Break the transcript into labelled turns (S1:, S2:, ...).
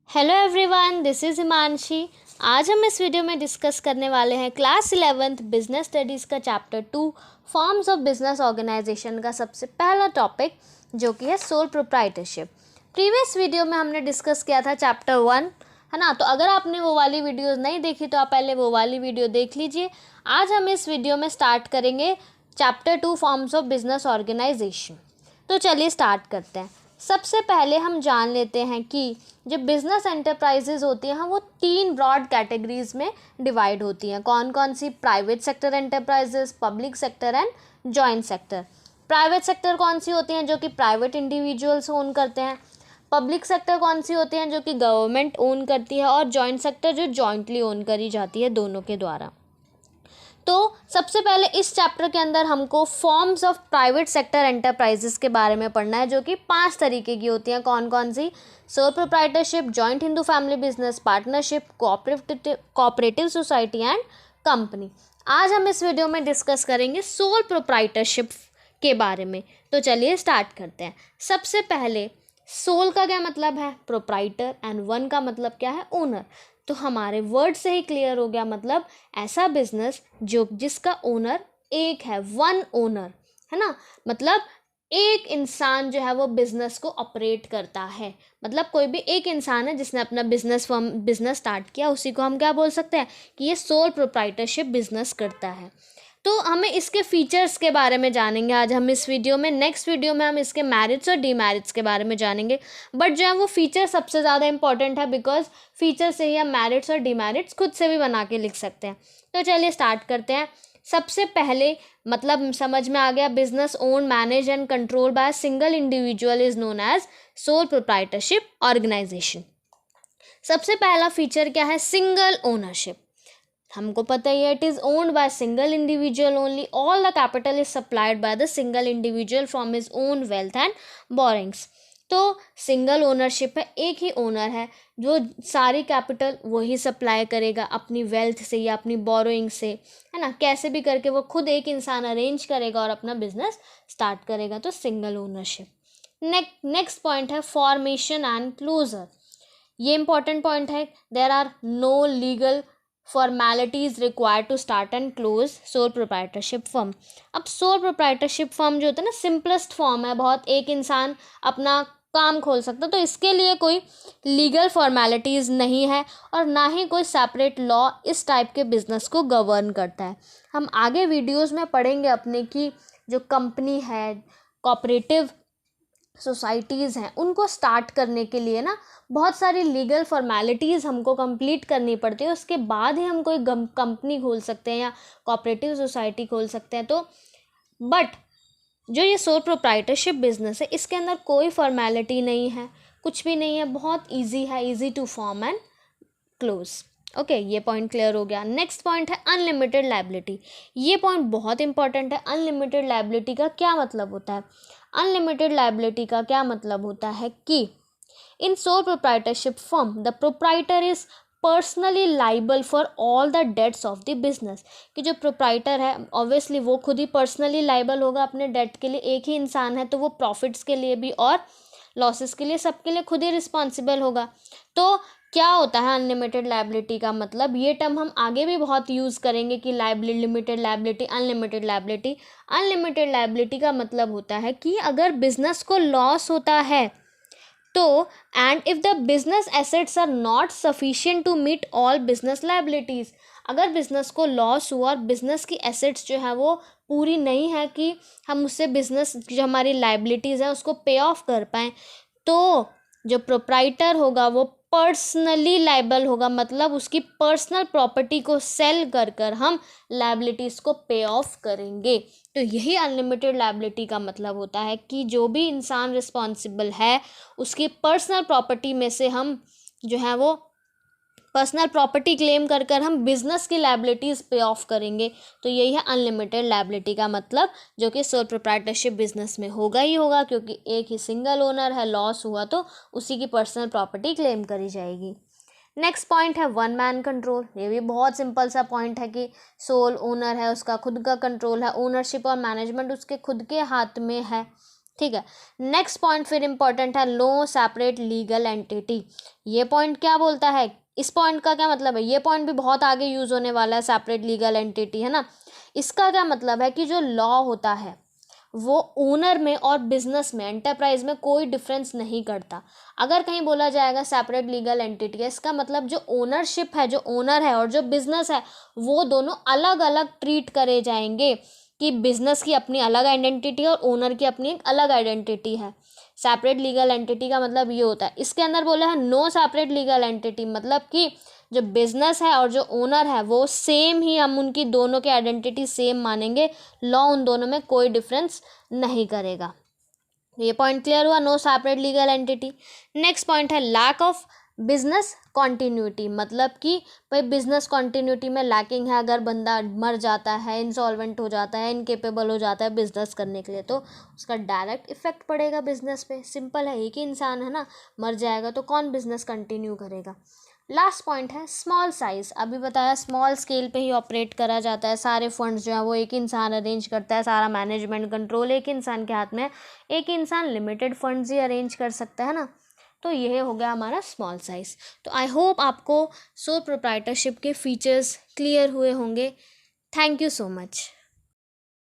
S1: Hello everyone, this is Himanshi. आज हम इस वीडियो में डिस्कस करने वाले हैं क्लास 11th बिजनेस स्टडीज़ का चैप्टर 2 फॉर्म्स ऑफ बिजनेस ऑर्गेनाइजेशन का सबसे पहला टॉपिक जो कि है सोल प्रोप्राइटरशिप। प्रीवियस वीडियो में हमने डिस्कस किया था चैप्टर 1, है ना। तो अगर आपने वो वाली वीडियोस नहीं देखी तो आप पहले वो वाली वीडियो देख लीजिए। आज हम इस वीडियो में स्टार्ट करेंगे chapter 2 forms of business organisation. तो चलिए स्टार्ट करते हैं। सबसे पहले हम जान लेते हैं कि जो बिज़नेस एंटरप्राइजेज़ होती हैं वो 3 ब्रॉड कैटेगरीज में डिवाइड होती हैं। कौन कौन सी? Private sector enterprises, public sector and joint sector. Private sector कौन सी होती हैं? जो कि प्राइवेट इंडिविजुअल्स ओन करते हैं। पब्लिक सेक्टर कौन सी होती हैं? जो कि गवर्नमेंट ओन करती है। और जॉइंट सेक्टर जो जॉइंटली ओन करी जाती है दोनों के द्वारा। तो सबसे पहले इस चैप्टर के अंदर हमको forms of private sector enterprises के बारे में पढ़ना है, जो कि 5 तरीके की होती हैं। कौन कौन सी? Sole proprietorship, joint Hindu family business, partnership, cooperative society and company. आज हम इस वीडियो में डिस्कस करेंगे सोल प्रोप्राइटरशिप के बारे में। तो चलिए स्टार्ट करते हैं। सबसे पहले सोल का क्या मतलब है? प्रोप्राइटर। एंड वन का मतलब क्या है? ओनर। तो हमारे वर्ड से ही क्लियर हो गया, मतलब ऐसा बिजनेस जिसका ओनर एक है, वन ओनर, है ना। मतलब एक इंसान जो है वो बिजनेस को ऑपरेट करता है। मतलब कोई भी एक इंसान है जिसने अपना बिजनेस स्टार्ट किया, उसी को हम क्या बोल सकते हैं कि ये सोल प्रोप्राइटरशिप बिजनेस करता है। तो हमें इसके फीचर्स के बारे में जानेंगे आज हम इस वीडियो में। नेक्स्ट वीडियो में हम इसके मेरिट्स और डीमेरिट्स के बारे में जानेंगे। बट जो है वो फीचर सबसे ज़्यादा इंपॉर्टेंट है, बिकॉज फीचर से ही हम मेरिट्स और डीमेरिट्स खुद से भी बना के लिख सकते हैं। तो चलिए स्टार्ट करते हैं। सबसे पहले मतलब समझ में आ गया, business own, manage and control by single individual is known as sole proprietorship organisation. सबसे पहला फीचर क्या है? Single ownership. हमको पता ही है, it is owned by single individual only. All the capital is supplied by the single individual from his own wealth and borrowings. तो single ownership है, एक ही ओनर है जो सारी कैपिटल वही सप्लाई करेगा अपनी वेल्थ से या अपनी बोरोइंग से, है ना। कैसे भी करके वो खुद एक इंसान अरेंज करेगा और अपना बिजनेस स्टार्ट करेगा। तो सिंगल ओनरशिप। नेक्स्ट पॉइंट है फॉर्मेशन एंड क्लोजर। ये इंपॉर्टेंट पॉइंट है। There are no legal formalities required to start and close sole proprietorship firm. अब सोल प्रोप्राइटरशिप फर्म जो होता है ना, सिंपलेस्ट फॉर्म है, बहुत एक इंसान अपना काम खोल सकता है। तो इसके लिए कोई लीगल फॉर्मेलिटीज़ नहीं है और ना ही कोई सेपरेट लॉ इस टाइप के बिजनेस को गवर्न करता है। हम आगे वीडियोस में पढ़ेंगे अपने की जो कंपनी है, कोऑपरेटिव सोसाइटीज़ हैं, उनको स्टार्ट करने के लिए ना बहुत सारी लीगल फॉर्मेलिटीज़ हमको कंप्लीट करनी पड़ती है। उसके बाद ही हम कोई कंपनी खोल सकते हैं या कोऑपरेटिव सोसाइटी खोल सकते हैं। तो बट जो ये सोल प्रोप्राइटरशिप बिजनेस है, इसके अंदर कोई फॉर्मेलिटी नहीं है, कुछ भी नहीं है, बहुत ईजी है, easy to form and close. Okay, ये पॉइंट क्लियर हो गया। नेक्स्ट पॉइंट है अनलिमिटेड लायबिलिटी। ये पॉइंट बहुत इंपॉर्टेंट है। अनलिमिटेड लायबिलिटी का क्या मतलब होता है? अनलिमिटेड लायबिलिटी का क्या मतलब होता है कि in sole proprietorship firm the proprietor is personally liable for all the debts of the business. कि जो प्रोप्राइटर है ऑब्वियसली वो खुद ही पर्सनली लाइबल होगा अपने डेट के लिए। एक ही इंसान है तो वो प्रॉफिट्स के लिए भी और लॉसेस के लिए, सबके लिए खुद ही रिस्पॉन्सिबल होगा। तो क्या होता है अनलिमिटेड लायबिलिटी का मतलब? ये टर्म हम आगे भी बहुत यूज़ करेंगे कि liability, limited liability, unlimited liability. Unlimited liability का मतलब होता है कि अगर बिजनेस को लॉस होता है तो and if the business assets are not sufficient to meet all business liabilities. अगर बिजनेस को लॉस हुआ और बिजनेस की एसेट्स जो है वो पूरी नहीं है कि हम उससे बिजनेस जो हमारी लायबिलिटीज़ है उसको पे ऑफ कर पाएँ, तो जो प्रोप्राइटर होगा वो पर्सनली लाइबल होगा। मतलब उसकी पर्सनल प्रॉपर्टी को सेल कर कर हम लायबिलिटीज़ को पे ऑफ करेंगे। तो यही अनलिमिटेड लायबिलिटी का मतलब होता है कि जो भी इंसान रिस्पॉन्सिबल है उसकी पर्सनल प्रॉपर्टी में से हम जो है वो पर्सनल प्रॉपर्टी क्लेम कर कर हम बिजनेस की लायबिलिटीज़ पे ऑफ करेंगे। तो यही है अनलिमिटेड लायबिलिटी का मतलब, जो कि सोल प्रोप्राइटरशिप बिजनेस में होगा ही होगा, क्योंकि एक ही सिंगल ओनर है। लॉस हुआ तो उसी की पर्सनल प्रॉपर्टी क्लेम करी जाएगी। नेक्स्ट पॉइंट है वन मैन कंट्रोल। ये भी बहुत सिंपल सा पॉइंट है कि सोल ओनर है, उसका खुद का कंट्रोल है, ओनरशिप और मैनेजमेंट उसके खुद के हाथ में है। ठीक है। नेक्स्ट पॉइंट फिर इंपॉर्टेंट है, नो सेपरेट लीगल एंटिटी। ये पॉइंट क्या बोलता है, इस पॉइंट का क्या मतलब है, ये पॉइंट भी बहुत आगे यूज होने वाला है, सेपरेट लीगल एंटिटी, है ना। इसका क्या मतलब है कि जो लॉ होता है वो ओनर में और बिजनेस में, एंटरप्राइज में कोई डिफरेंस नहीं करता। अगर कहीं बोला जाएगा सेपरेट लीगल एंटिटी है, इसका मतलब जो ओनरशिप है, जो ओनर है और जो बिजनेस है, वो दोनों अलग अलग ट्रीट करे जाएंगे, कि बिजनेस की अपनी अलग आइडेंटिटी है और ओनर की अपनी एक अलग आइडेंटिटी है। सेपरेट लीगल एंटिटी का मतलब ये होता है। इसके अंदर बोला है नो सेपरेट लीगल एंटिटी, मतलब कि जो बिजनेस है और जो ओनर है वो सेम ही, हम उनकी दोनों की आइडेंटिटी सेम मानेंगे, लॉ उन दोनों में कोई डिफरेंस नहीं करेगा। ये पॉइंट क्लियर हुआ, no separate legal entity. Next point है लैक ऑफ बिजनेस कॉन्टिन्यूटी, मतलब कि भाई बिजनेस कॉन्टिन्यूटी में लैकिंग है, अगर बंदा मर जाता है, इंसॉल्वेंट हो जाता है, इनकेपेबल हो जाता है बिजनेस करने के लिए, तो उसका डायरेक्ट इफेक्ट पड़ेगा बिजनेस पे। सिंपल है, एक ही इंसान है ना, मर जाएगा तो कौन बिजनेस कंटिन्यू करेगा। लास्ट पॉइंट है स्मॉल साइज़। अभी बताया स्मॉल स्केल पे ही ऑपरेट करा जाता है, सारे फंड्स जो है वो एक इंसान अरेंज करता है, सारा मैनेजमेंट कंट्रोल एक इंसान के हाथ में है, एक इंसान लिमिटेड फंड्स ही अरेंज कर सकता है ना। तो यह हो गया हमारा स्मॉल साइज़। तो आई होप आपको सोल प्रोप्राइटरशिप के फीचर्स क्लियर हुए होंगे। Thank you so much.